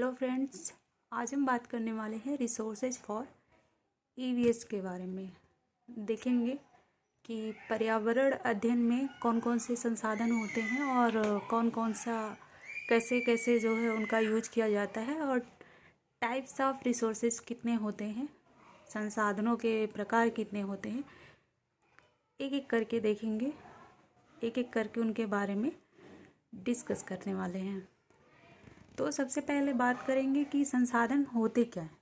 Hello friends, आज हम बात करने वाले हैं रिसोर्सेज फॉर ईवीएस के बारे में। देखेंगे कि पर्यावरण अध्ययन में कौन कौन से संसाधन होते हैं और कौन कौन सा कैसे कैसे जो है उनका यूज किया जाता है और टाइप्स ऑफ रिसोर्सेज कितने होते हैं, संसाधनों के प्रकार कितने होते हैं। एक एक करके देखेंगे, एक एक करके उनके बारे में डिस्कस करने वाले हैं। तो सबसे पहले बात करेंगे कि संसाधन होते क्या हैं।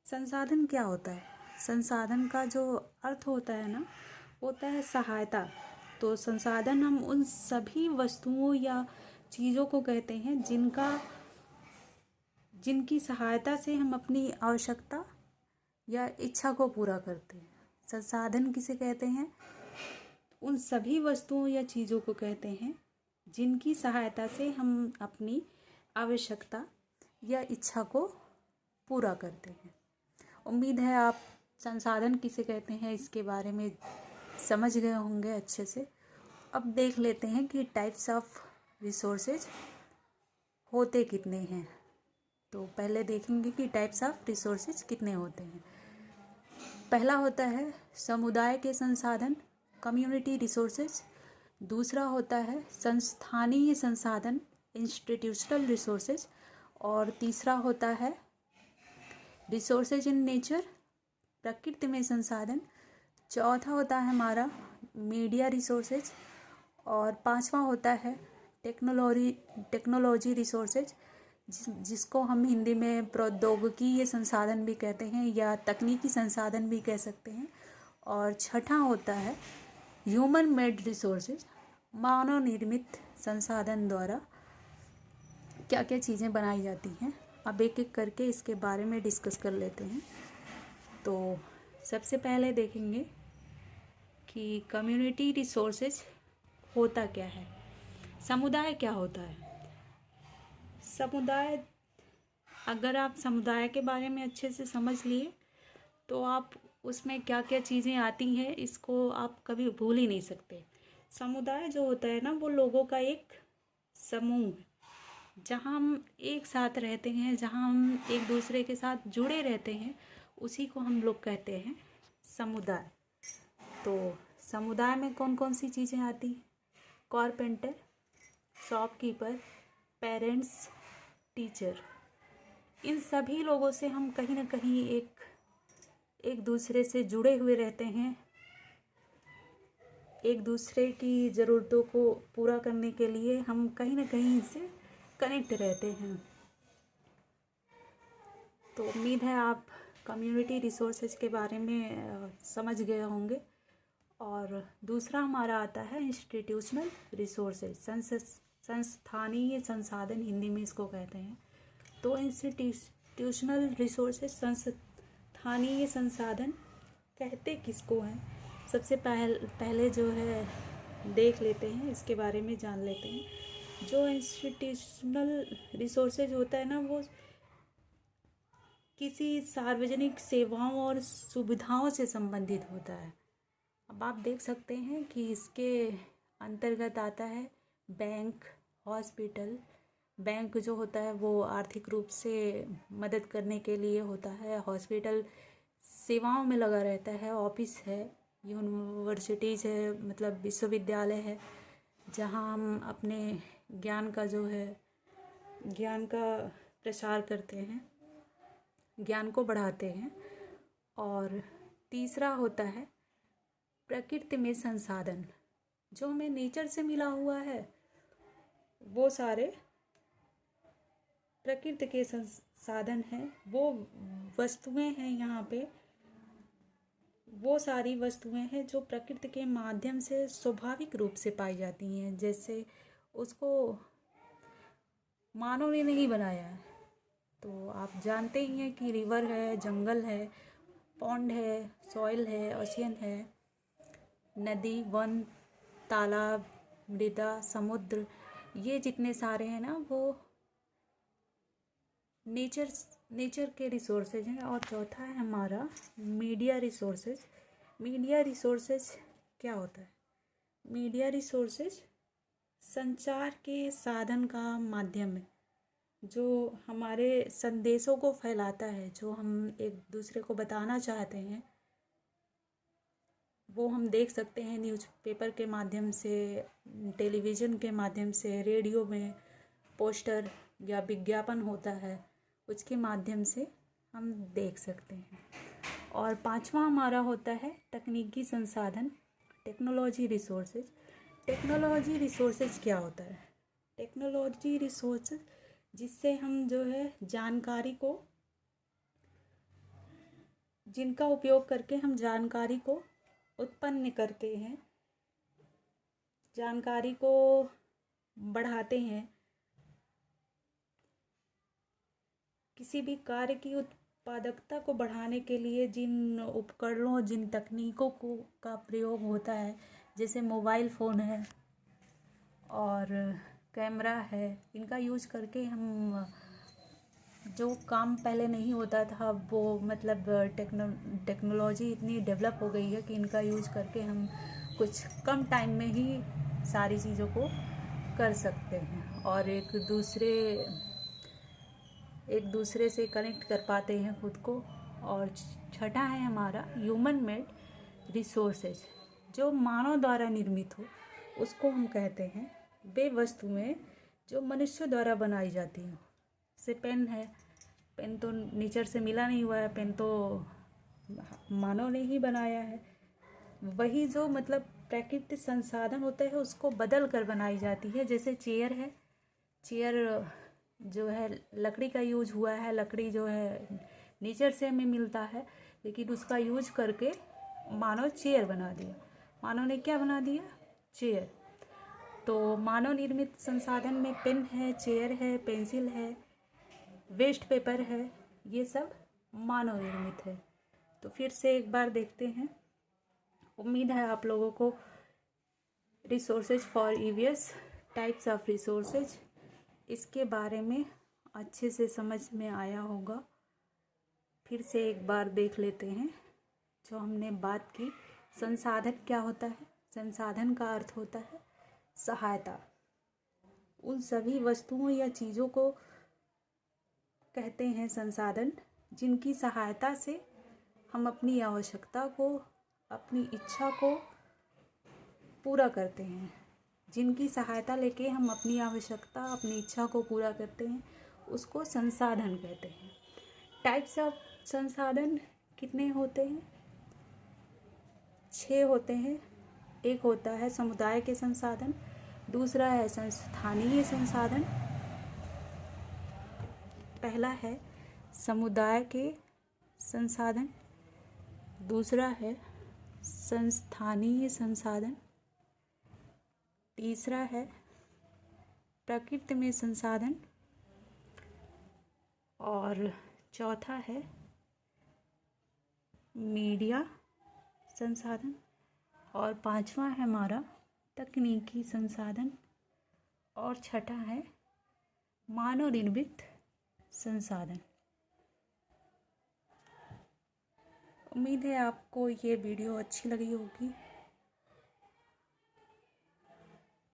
संसाधन क्या होता है? संसाधन का जो अर्थ होता है ना, होता है सहायता। तो संसाधन हम उन सभी वस्तुओं या चीज़ों को कहते हैं जिनकी सहायता से हम अपनी आवश्यकता या इच्छा को पूरा करते हैं। संसाधन किसे कहते हैं? उन सभी वस्तुओं या चीज़ों को कहते हैं जिनकी सहायता से हम अपनी आवश्यकता या इच्छा को पूरा करते हैं। उम्मीद है आप संसाधन किसे कहते हैं इसके बारे में समझ गए होंगे अच्छे से। अब देख लेते हैं कि टाइप्स ऑफ रिसोर्सेज होते कितने हैं। तो पहले देखेंगे कि टाइप्स ऑफ रिसोर्सेज कितने होते हैं। पहला होता है समुदाय के संसाधन, कम्युनिटी रिसोर्सेज। दूसरा होता है संस्थानीय संसाधन, इंस्टीट्यूशनल रिसोर्सेज। और तीसरा होता है रिसोर्सेज इन नेचर, प्रकृति में संसाधन। चौथा होता है हमारा मीडिया रिसोर्सेज। और पांचवा होता है टेक्नोलॉजी रिसोर्सेज, जिसको हम हिंदी में प्रौद्योगिकी संसाधन भी कहते हैं या तकनीकी संसाधन भी कह सकते हैं। और छठा होता है ह्यूमन मेड रिसोर्सेज, मानव निर्मित संसाधन द्वारा क्या क्या चीज़ें बनाई जाती हैं। अब एक एक करके इसके बारे में डिस्कस कर लेते हैं। तो सबसे पहले देखेंगे कि कम्युनिटी रिसोर्सेज होता क्या है। समुदाय क्या होता है? समुदाय, अगर आप समुदाय के बारे में अच्छे से समझ लिए तो आप उसमें क्या क्या चीज़ें आती हैं इसको आप कभी भूल ही नहीं सकते। समुदाय जो होता है ना, वो लोगों का एक समूह है जहाँ हम एक साथ रहते हैं, जहाँ हम एक दूसरे के साथ जुड़े रहते हैं, उसी को हम लोग कहते हैं समुदाय। तो समुदाय में कौन कौन सी चीज़ें आती हैं? Carpenter, shopkeeper, parents, teacher. इन सभी लोगों से हम कहीं ना कहीं एक दूसरे से जुड़े हुए रहते हैं, एक दूसरे की ज़रूरतों को पूरा करने के लिए हम कहीं ना कहीं से कनेक्ट रहते हैं। तो उम्मीद है आप कम्युनिटी रिसोर्सेज के बारे में समझ गए होंगे। और दूसरा हमारा आता है इंस्टीट्यूशनल रिसोर्सेज, संस्थानीय संसाधन हिंदी में इसको कहते हैं। तो इंस्टीट्यूशनल रिसोर्सेज, संस्थानीय संसाधन कहते किसको हैं? सबसे पहले जो है देख लेते हैं, इसके बारे में जान लेते हैं। जो इंस्टीट्यूशनल रिसोर्सेज होता है ना, वो किसी सार्वजनिक सेवाओं और सुविधाओं से संबंधित होता है। अब आप देख सकते हैं कि इसके अंतर्गत आता है बैंक, हॉस्पिटल। बैंक जो होता है वो आर्थिक रूप से मदद करने के लिए होता है। हॉस्पिटल सेवाओं में लगा रहता है। ऑफिस है, यूनिवर्सिटीज़ है, मतलब विश्वविद्यालय है, जहाँ हम अपने ज्ञान का प्रसार करते हैं, ज्ञान को बढ़ाते हैं। और तीसरा होता है प्रकृति में संसाधन, जो हमें नेचर से मिला हुआ है। वो सारे प्रकृति के संसाधन हैं, वो वस्तुएं हैं। यहाँ पे वो सारी वस्तुएं हैं जो प्रकृति के माध्यम से स्वाभाविक रूप से पाई जाती हैं, जैसे उसको मानव ने नहीं बनाया है। तो आप जानते ही हैं कि रिवर है, जंगल है, पॉन्ड है, सॉइल है, ओशियन है, नदी, वन, तालाब, मृदा, समुद्र, ये जितने सारे हैं ना, वो नेचर के रिसोर्सेज हैं। और चौथा है हमारा मीडिया रिसोर्सेज। मीडिया रिसोर्सेज क्या होता है? मीडिया रिसोर्सेज संचार के साधन का माध्यम है। जो हमारे संदेशों को फैलाता है, जो हम एक दूसरे को बताना चाहते हैं, वो हम देख सकते हैं न्यूज़पेपर के माध्यम से, टेलीविज़न के माध्यम से, रेडियो में पोस्टर या विज्ञापन होता है, उसके माध्यम से हम देख सकते हैं। और पांचवा हमारा होता है तकनीकी संसाधन, टेक्नोलॉजी रिसोर्सेज। टेक्नोलॉजी रिसोर्सेज क्या होता है? टेक्नोलॉजी रिसोर्सेज जिससे हम जो है जानकारी को, जिनका उपयोग करके हम जानकारी को उत्पन्न करते हैं, जानकारी को बढ़ाते हैं, किसी भी कार्य की उत्पादकता को बढ़ाने के लिए जिन उपकरणों, जिन तकनीकों को का प्रयोग होता है, जैसे मोबाइल फ़ोन है और कैमरा है, इनका यूज करके हम जो काम पहले नहीं होता था वो मतलब टेक्नोलॉजी इतनी डेवलप हो गई है कि इनका यूज करके हम कुछ कम टाइम में ही सारी चीज़ों को कर सकते हैं और एक दूसरे से कनेक्ट कर पाते हैं खुद को। और छठा है हमारा ह्यूमन मेड रिसोर्सेज, जो मानव द्वारा निर्मित हो उसको हम कहते हैं वे वस्तुएं जो मनुष्य द्वारा बनाई जाती हैं। जैसे पेन है, पेन तो नेचर से मिला नहीं हुआ है, पेन तो मानव ने ही बनाया है। वही जो मतलब प्राकृतिक संसाधन होता है उसको बदल कर बनाई जाती है। जैसे चेयर है, चेयर जो है लकड़ी का यूज हुआ है, लकड़ी जो है नेचर से हमें मिलता है, लेकिन उसका यूज करके मानव चेयर बना दिया। मानव ने क्या बना दिया? चेयर। तो मानव निर्मित संसाधन में पेन है, चेयर है, पेंसिल है, वेस्ट पेपर है, ये सब मानव निर्मित है। तो फिर से एक बार देखते हैं। उम्मीद है आप लोगों को resources for EVS, types of resources, इसके बारे में अच्छे से समझ में आया होगा। फिर से एक बार देख लेते हैं जो हमने बात की। संसाधन क्या होता है? संसाधन का अर्थ होता है सहायता। उन सभी वस्तुओं या चीज़ों को कहते हैं संसाधन, जिनकी सहायता से हम अपनी आवश्यकता को, अपनी इच्छा को पूरा करते हैं। जिनकी सहायता लेके हम अपनी आवश्यकता, अपनी इच्छा को पूरा करते हैं, उसको संसाधन कहते हैं। टाइप्स ऑफ संसाधन कितने होते हैं? 6 होते हैं। एक होता है समुदाय के संसाधन, दूसरा है संस्थानीय संसाधन। पहला है समुदाय के संसाधन, दूसरा है संस्थानीय संसाधन, तीसरा है प्रकृति में संसाधन और चौथा है मीडिया संसाधन और पांचवा है हमारा तकनीकी संसाधन और छठा है मानव निर्मित संसाधन। उम्मीद है आपको ये वीडियो अच्छी लगी होगी।